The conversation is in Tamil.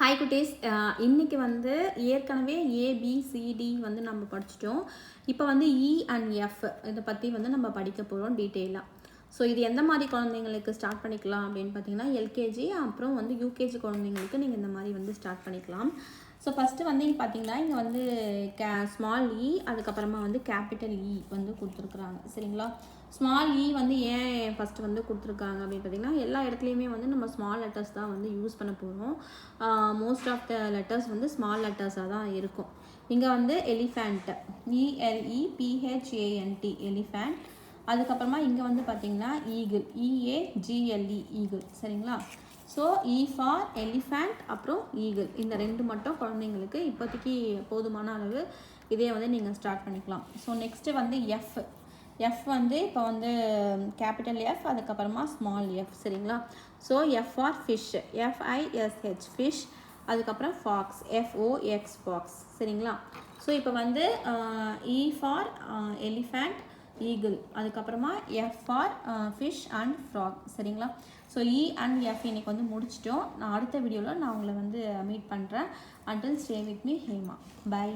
ஹாய் குட்டீஸ், இன்றைக்கி வந்து ஏற்கனவே ஏபிசிடி வந்து நம்ம படிச்சிட்டோம். இப்போ வந்து இ அண்ட் எஃப் இதை பற்றி வந்து நம்ம படிக்க போகிறோம் டீட்டெயிலாக. ஸோ இது எந்த மாதிரி குழந்தைங்களுக்கு ஸ்டார்ட் பண்ணிக்கலாம் அப்படின்னு பார்த்தீங்கன்னா, எல்கேஜி அப்புறம் வந்து யூகேஜி குழந்தைங்களுக்கு நீங்கள் இந்த மாதிரி வந்து ஸ்டார்ட் பண்ணிக்கலாம். ஸோ ஃபஸ்ட்டு வந்து இங்கே பார்த்தீங்கன்னா, இங்கே வந்து ஸ்மால் இ அதுக்கப்புறமா வந்து கேபிட்டல் இ வந்து கொடுத்துருக்குறாங்க. சரிங்களா? ஸ்மால் இ வந்து ஏன் ஃபஸ்ட்டு வந்து கொடுத்துருக்காங்க அப்படின்னு பார்த்தீங்கன்னா, எல்லா இடத்துலையுமே வந்து நம்ம ஸ்மால் லெட்டர்ஸ் தான் வந்து யூஸ் பண்ண போகிறோம். மோஸ்ட் ஆஃப் த லெட்டர்ஸ் வந்து ஸ்மால் லெட்டர்ஸாக தான் இருக்கும். இங்கே வந்து எலிஃபேண்ட், ELEPHANT எலிஃபேண்ட். அதுக்கப்புறமா இங்கே வந்து பார்த்தீங்கன்னா ஈகிள், EAGLE ஈகிள். சரிங்களா? ஸோ இ ஃபார் எலிஃபேண்ட் அப்புறம் ஈகிள், இந்த ரெண்டு மட்டும் குழந்தைங்களுக்கு இப்போதைக்கு போதுமான அளவு. இதே வந்து நீங்கள் ஸ்டார்ட் பண்ணிக்கலாம். ஸோ நெக்ஸ்ட்டு வந்து எஃப் வந்து இப்போ வந்து கேபிட்டல் எஃப் அதுக்கப்புறமா ஸ்மால் எஃப். சரிங்களா? So F for fish, FISH fish. அதுக்கப்புறம் ஃபாக்ஸ், FOX ஃபாக்ஸ். சரிங்களா? ஸோ இப்போ வந்து இ ஃபார் எலிஃபேண்ட், ஈகிள், அதுக்கப்புறமா F for fish and frock. சரிங்களா? ஸோ இ அண்ட் எஃப் இன்னைக்கு வந்து முடிச்சிட்டோம். நான் அடுத்த வீடியோவில் நான் உங்களை வந்து மீட் பண்ணுறேன். Until stay with me Hema. By.